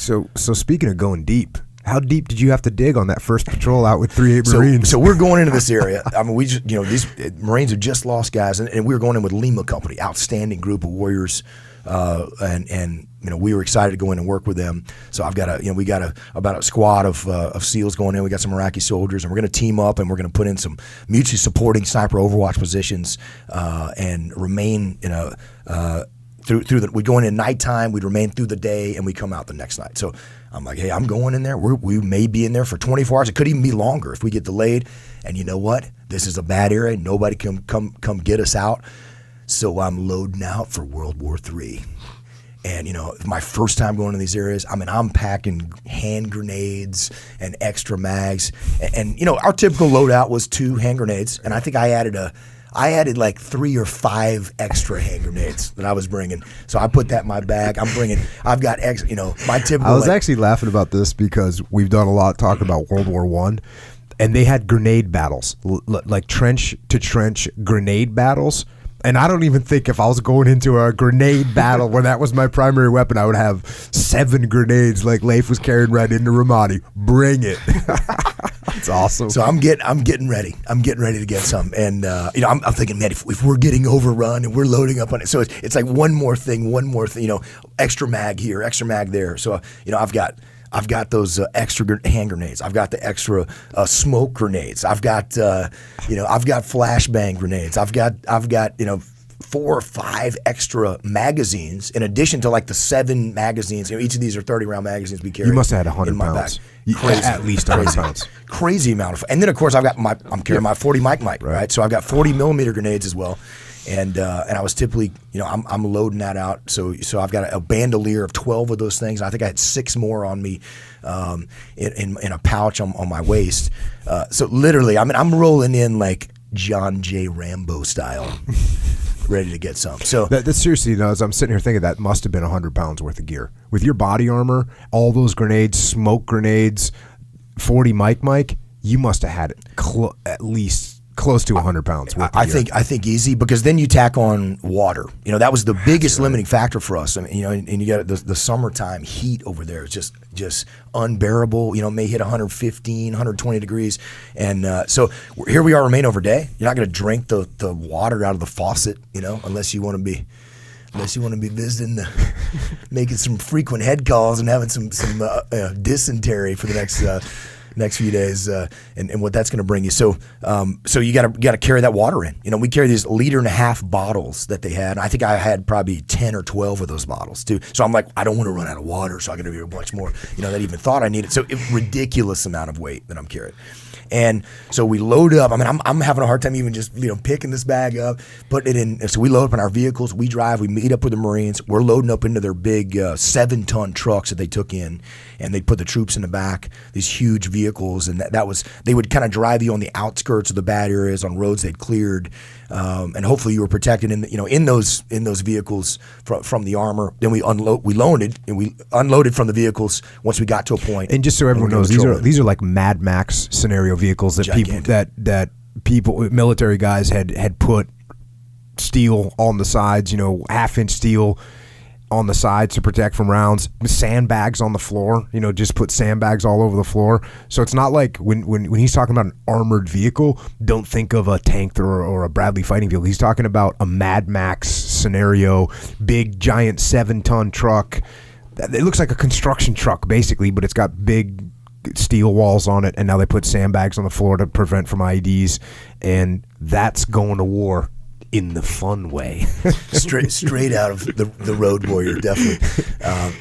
So speaking of going deep, how deep did you have to dig on that first patrol out with 3-8 Marines? So we're going into this area. I mean, we just, these Marines have just lost guys, and we were going in with Lima Company, outstanding group of warriors, and we were excited to go in and work with them. So I've got we got about a squad of SEALs going in. We got some Iraqi soldiers, and we're going to team up, and we're going to put in some mutually supporting sniper overwatch positions, and remain we go in at nighttime, we'd remain through the day, and we come out the next night. So I'm like, hey, I'm going in there. We may be in there for 24 hours. It could even be longer if we get delayed. And you know what? This is a bad area. Nobody can come get us out. So I'm loading out for World War III. And, my first time going to these areas, I'm packing hand grenades and extra mags. And our typical loadout was 2 hand grenades. And I think I added like 3 or 5 extra hand grenades that I was bringing. So I put that in my bag. I've got my typical. I was actually laughing about this because we've done a lot talking about World War I, and they had grenade battles, like trench to trench grenade battles. And I don't even think if I was going into a grenade battle where that was my primary weapon, I would have 7 grenades like Leif was carrying right into Ramadi. Bring it. It's awesome. So I'm getting ready. I'm getting ready to get some. And, I'm thinking, man, if we're getting overrun and we're loading up on it. So it's like one more thing, extra mag here, extra mag there. So, I've got those extra hand grenades. I've got the extra smoke grenades. I've got flashbang grenades. I've got 4 or 5 extra magazines in addition to like the 7 magazines. Each of these are 30-round magazines we carry. You must have had 100 pounds. Crazy, at least 100 pounds. Crazy amount of. And then of course I'm carrying my 40 mic, right? So I've got 40 millimeter grenades as well. And I was typically, I'm loading that out. So I've got a bandolier of 12 of those things. I think I had 6 more on me in a pouch on my waist. So literally, I'm rolling in like John J. Rambo style, ready to get some. So that seriously, as I'm sitting here thinking, that must have been 100 pounds worth of gear. With your body armor, all those grenades, smoke grenades, 40 mic, you must have had at least close to 100 pounds worth of gear. I think easy, because then you tack on water. That was the biggest limiting factor for us. And you got the summertime heat over there is just unbearable. May hit 115, 120 degrees. And so here we are, remain over day. You're not going to drink the water out of the faucet, unless you want to be visiting, making some frequent head calls and having some dysentery for the next few days, and what that's going to bring you. So you got to carry that water in. We carry these 1.5 liter bottles that they had. And I think I had probably 10 or 12 of those bottles too. So I'm like, I don't want to run out of water, so I got to be much more. That even thought I needed. So ridiculous amount of weight that I'm carrying. And so we load up. I'm having a hard time even just picking this bag up, putting it in. So we load up in our vehicles. We drive. We meet up with the Marines. We're loading up into their big 7-ton trucks that they took in, and they put the troops in the back. These huge vehicles, and that was, they would kind of drive you on the outskirts of the bad areas on roads they'd cleared, and hopefully you were protected in those vehicles from the armor. Then we loaded from the vehicles once we got to a point. And just so everyone knows, these are like Mad Max scenario vehicles that people military guys had put steel on the sides, 1/2-inch steel on the sides to protect from rounds, sandbags on the floor, just put sandbags all over the floor. So it's not like when he's talking about an armored vehicle, don't think of a tank or a Bradley fighting vehicle. He's talking about a Mad Max scenario, big giant 7-ton truck. It looks like a construction truck basically, but it's got big steel walls on it, and now they put sandbags on the floor to prevent from IEDs, and that's going to war in the fun way. straight out of the Road Warrior, definitely.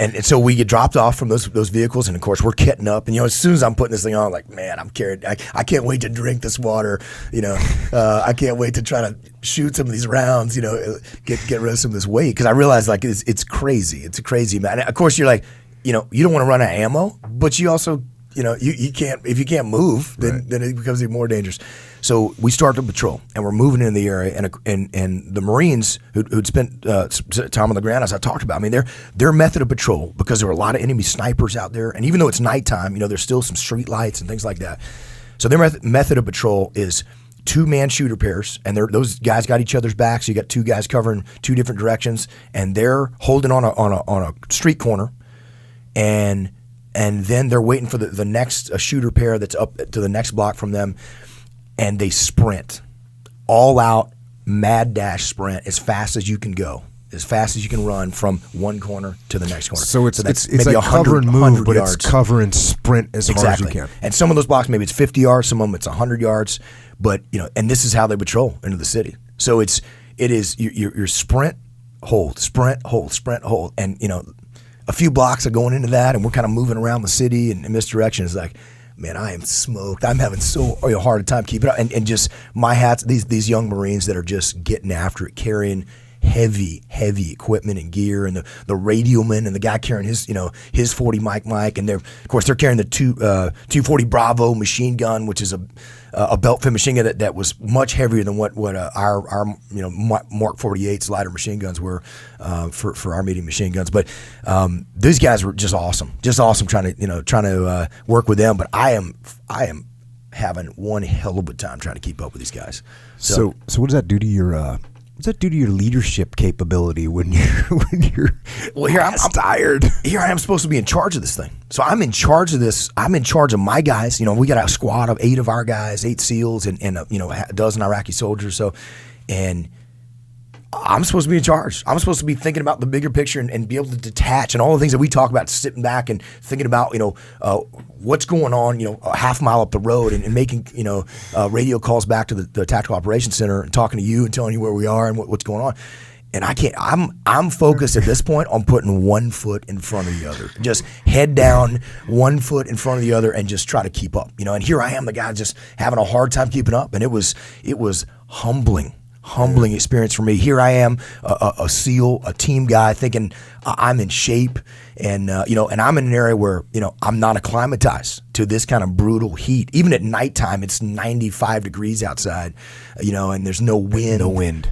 And so we get dropped off from those vehicles, and of course we're kitting up. And as soon as I'm putting this thing on, I'm like, man, I'm carried. I can't wait to drink this water. I can't wait to try to shoot some of these rounds. Get rid of some of this weight, because I realize like it's crazy. It's a crazy amount. And of course you're like, you don't want to run out of ammo, but you also you can't, if you can't move, then it becomes even more dangerous. So we start the patrol, and we're moving into the area, and the Marines who'd spent time on the ground, as I talked about, their method of patrol, because there were a lot of enemy snipers out there, and even though it's nighttime, there's still some street lights and things like that. So their method of patrol is 2-man shooter pairs, and those guys got each other's backs. So you got 2 guys covering 2 different directions, and they're holding on a street corner. and then they're waiting for the next shooter pair that's up to the next block from them, and they sprint, all out, mad dash sprint as fast as you can go, as fast as you can run from one corner to the next corner. So it's maybe like cover and move, but yards. It's cover and sprint as hard as you can. And some of those blocks, maybe it's 50 yards, some of them it's 100 yards, but and this is how they patrol into the city. So it is your sprint, hold, sprint, hold, sprint, hold, and a few blocks are going into that, and we're kind of moving around the city in misdirection. It's like, man, I am smoked. I'm having so hard a time keeping up, and just my hats. These young Marines that are just getting after it, carrying heavy equipment and gear, and the radio man and the guy carrying his 40 mic, and they're carrying the 240 Bravo machine gun, which is a belt fit machine gun that was much heavier than what our Mark 48's lighter machine guns were for our medium machine guns. But these guys were just awesome trying to work with them. But I am having one hell of a time trying to keep up with these guys. So what does that do to your what's that do to your leadership capability when you're tired? Here I am supposed to be in charge of this thing. So I'm in charge of this. I'm in charge of my guys. We got a squad of 8 of our guys, 8 SEALs and a dozen Iraqi soldiers. So, and I'm supposed to be in charge. I'm supposed to be thinking about the bigger picture and be able to detach and all the things that we talk about, sitting back and thinking about, what's going on, a half mile up the road and making, radio calls back to the Tactical Operations Center and talking to you and telling you where we are and what's going on. And I can't, I'm focused at this point on putting one foot in front of the other, just head down, one foot in front of the other and just try to keep up, and here I am, the guy just having a hard time keeping up. And it was humbling experience for me. Here I am, a SEAL, a team guy, thinking I'm in shape, and and I'm in an area where I'm not acclimatized to this kind of brutal heat. Even at nighttime, it's 95 degrees outside, and there's no wind,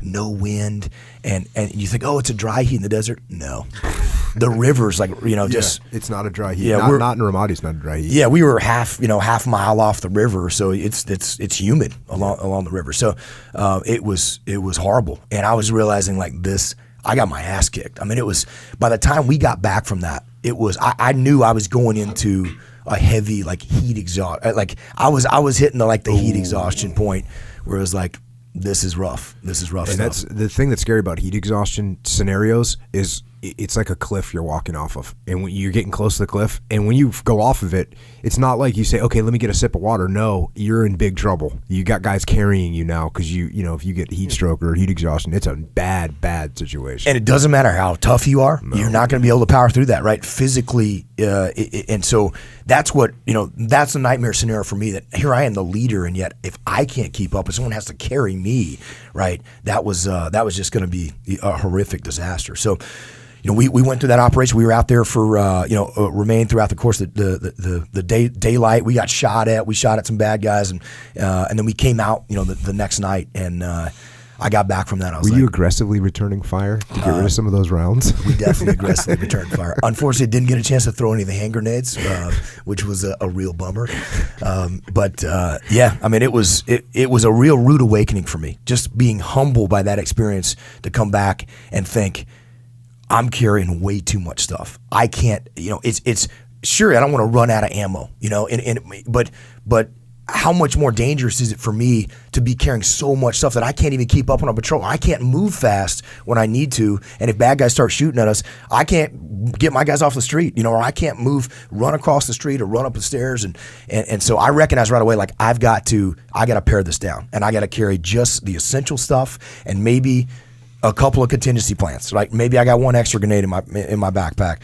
and you think, oh, it's a dry heat in the desert. No. The rivers, just it's not a dry heat. Yeah, not in Ramadi. It's not a dry heat. Yeah, we were half mile off the river, so it's humid along the river. So it was horrible, and I was realizing this. I got my ass kicked. I mean, it was by the time we got back from that, it was I knew I was going into a heavy heat exhaust. I was hitting the heat exhaustion point where it was like, this is rough. This is rough. And stuff. that's the thing that's scary about heat exhaustion scenarios is it's like a cliff you're walking off of, and when you're getting close to the cliff, and when you go off of it, it's not like you say, okay, let me get a sip of water. No, you're in big trouble. You got guys carrying you now because if you get heat stroke or heat exhaustion, it's a bad situation. And it doesn't matter how tough you are, you're not going to be able to power through that, right? Physically, and so that's what that's a nightmare scenario for me. That here I am, the leader, and yet if I can't keep up, if someone has to carry me, right? That was just going to be a horrific disaster. So. We went through that operation. We were out there for remained throughout the course of the daylight. We got shot at. We shot at some bad guys, and then we came out the next night, and I got back from that. Were you aggressively returning fire to get rid of some of those rounds? We definitely aggressively returned fire. Unfortunately, didn't get a chance to throw any of the hand grenades, which was a real bummer. But I mean, it was a real rude awakening for me, just being humbled by that experience to come back and think, I'm carrying way too much stuff. I can't, it's sure I don't want to run out of ammo, but how much more dangerous is it for me to be carrying so much stuff that I can't even keep up on a patrol? I can't move fast when I need to, and if bad guys start shooting at us, I can't get my guys off the street, or I can't run across the street or run up the stairs, and so I recognize right away, I got to pare this down, and I got to carry just the essential stuff, and maybe a couple of contingency plans. Like maybe I got one extra grenade in my backpack,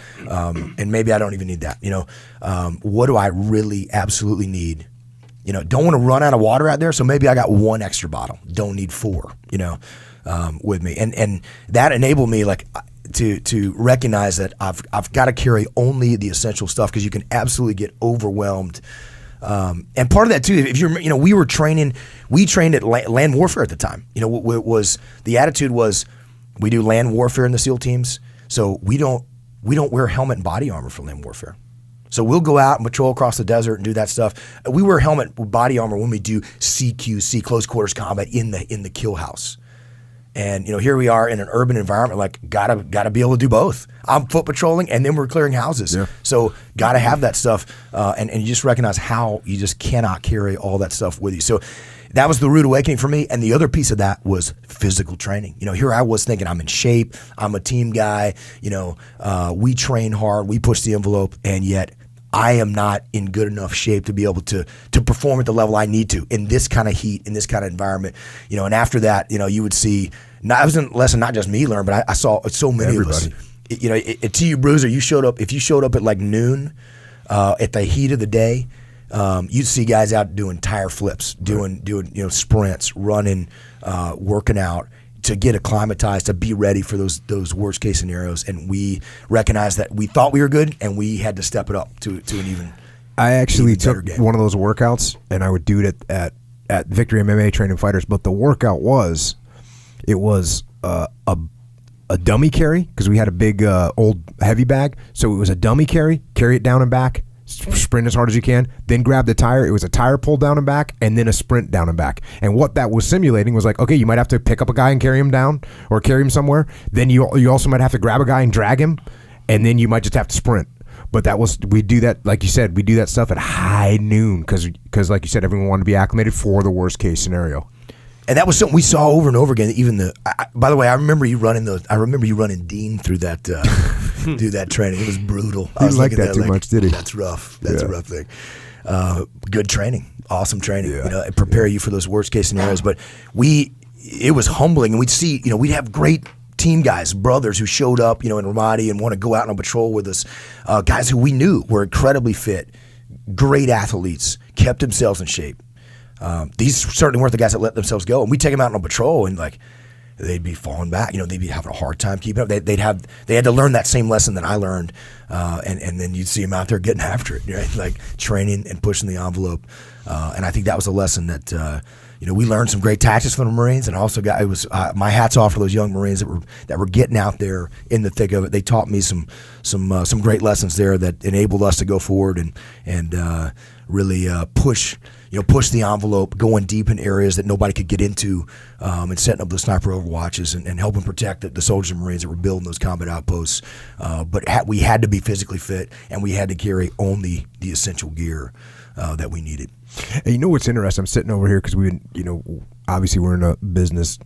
and maybe I don't even need that. What do I really absolutely need? Don't want to run out of water out there, so maybe I got one extra bottle. Don't need 4. With me, and that enabled me to recognize that I've got to carry only the essential stuff, because you can absolutely get overwhelmed. And part of that too, if we trained at land warfare at the time. The attitude was, we do land warfare in the SEAL teams, so we don't wear helmet and body armor for land warfare. So we'll go out and patrol across the desert and do that stuff. We wear helmet with body armor when we do CQC, close quarters combat, in the kill house. And here we are in an urban environment, like gotta be able to do both. I'm foot patrolling, and then we're clearing houses. Yeah. So gotta have that stuff, and you just recognize how you just cannot carry all that stuff with you. So that was the rude awakening for me. And the other piece of that was physical training. Here I was thinking I'm in shape, I'm a team guy. We train hard, we push the envelope, and yet I am not in good enough shape to be able to perform at the level I need to in this kind of heat, in this kind of environment. And after that, you would see. It was a lesson not just me learned, but I saw so many Everybody. of us. At TU Bruiser, if you showed up at like noon, at the heat of the day, you'd see guys out doing tire flips, doing sprints, running, working out to get acclimatized, to be ready for those worst case scenarios. And we recognized that we thought we were good, and we had to step it up to an even. I actually took one of those workouts, and I would do it at Victory MMA training fighters. But the workout was a dummy carry, because we had a big old heavy bag. So it was a dummy carry it down and back, sprint as hard as you can, then grab the tire. It was a tire pull down and back, and then a sprint down and back. And what that was simulating was like, okay, you might have to pick up a guy and carry him down or carry him somewhere. Then you also might have to grab a guy and drag him, and then you might just have to sprint. But we do that, like you said, we do that stuff at high noon because like you said, everyone wanted to be acclimated for the worst case scenario. And that was something we saw over and over again. Even by the way, I remember you running Dean through that through that training. It was brutal. He didn't like that too much, did he? That's rough. That's a rough thing. Good training, awesome training. Yeah. Prepare you for those worst case scenarios. But it was humbling, and we'd see. We'd have great team guys, brothers who showed up, in Ramadi and want to go out on patrol with us. Guys who we knew were incredibly fit, great athletes, kept themselves in shape. These certainly weren't the guys that let themselves go, and we take them out on patrol, and like they'd be falling back. They'd be having a hard time keeping up. They had to learn that same lesson that I learned, and then you'd see them out there getting after it, right? Like training and pushing the envelope. And I think that was a lesson that we learned some great tactics from the Marines, and also my hats off for those young Marines that were getting out there in the thick of it. They taught me some great lessons there that enabled us to go forward and really push the envelope, going deep in areas that nobody could get into, and setting up those sniper overwatches and helping protect the soldiers and Marines that were building those combat outposts. But we had to be physically fit, and we had to carry only the essential gear that we needed. And what's interesting? I'm sitting over here because obviously we're in a business,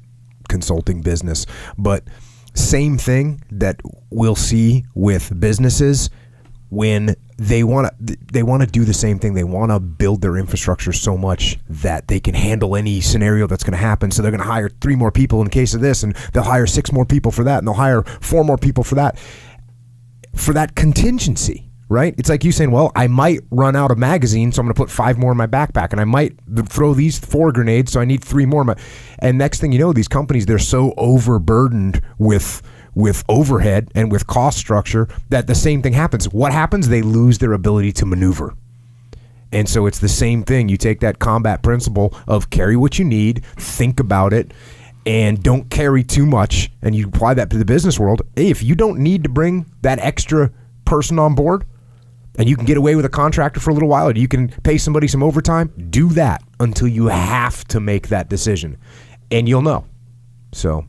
consulting business, but same thing that we'll see with businesses when they want to do the same thing. They want to build their infrastructure so much that they can handle any scenario that's going to happen. So they're going to hire 3 more people in case of this, and they'll hire 6 more people for that, and they'll hire 4 more people for that contingency. Right? It's like you saying, well, I might run out of magazines, so I'm going to put 5 more in my backpack, and I might throw these 4 grenades, so I need 3 more. And next thing you know, these companies, they're so overburdened with overhead and with cost structure that the same thing happens. What happens? They lose their ability to maneuver. And so it's the same thing. You take that combat principle of carry what you need, think about it, and don't carry too much, and you apply that to the business world. Hey, if you don't need to bring that extra person on board, and you can get away with a contractor for a little while, and you can pay somebody some overtime, do that until you have to make that decision, and you'll know. So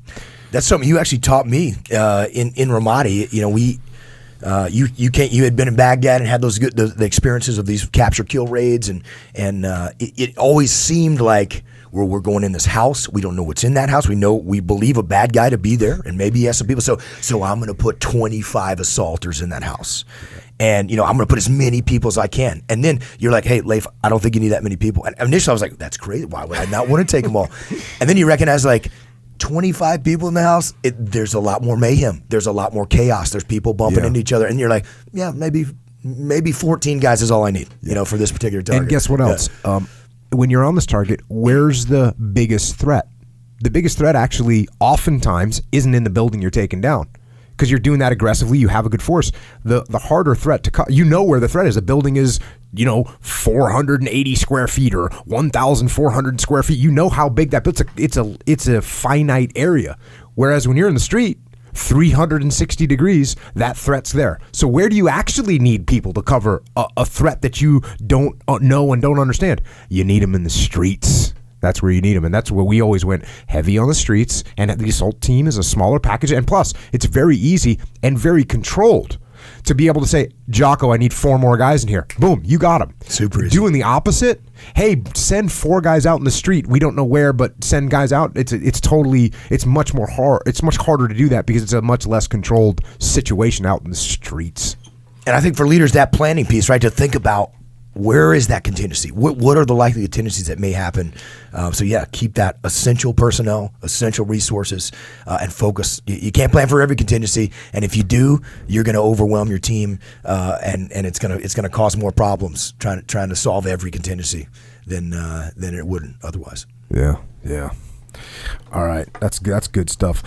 that's something you actually taught me in Ramadi. You had been in Baghdad and had those good the experiences of these capture kill raids, and it always seemed like we're going in this house. We don't know what's in that house. We believe a bad guy to be there, and maybe he has some people. So I'm going to put 25 assaulters in that house. And, I'm going to put as many people as I can. And then you're like, hey, Leif, I don't think you need that many people. And initially I was like, that's crazy. Why would I not want to take them all? And then you recognize, like, 25 people in the house, there's a lot more mayhem. There's a lot more chaos. There's people bumping into each other. And you're like, yeah, maybe 14 guys is all I need, for this particular target. And guess what else? When you're on this target, where's the biggest threat? The biggest threat actually oftentimes isn't in the building you're taking down. Because you're doing that aggressively, you have a good force. The harder threat to where the threat is. A building is 480 square feet or 1,400 square feet. You know how big that building. It's a finite area. Whereas when you're in the street, 360 degrees, that threat's there. So where do you actually need people to cover a threat that you don't know and don't understand? You need them in the streets. That's where you need them, and that's where we always went heavy on the streets. And the assault team is a smaller package, and plus, it's very easy and very controlled to be able to say, Jocko, I need 4 more guys in here. Boom, you got them. Super easy. Doing the opposite, hey, send 4 guys out in the street. We don't know where, but send guys out. It's much more hard. It's much harder to do that because it's a much less controlled situation out in the streets. And I think for leaders, that planning piece, right, to think about where is that contingency? What are the likely contingencies that may happen? So yeah, keep that essential personnel, essential resources, and focus. You can't plan for every contingency, and if you do, you're going to overwhelm your team, and it's gonna cause more problems trying to solve every contingency than it would otherwise. Yeah. All right, that's good stuff.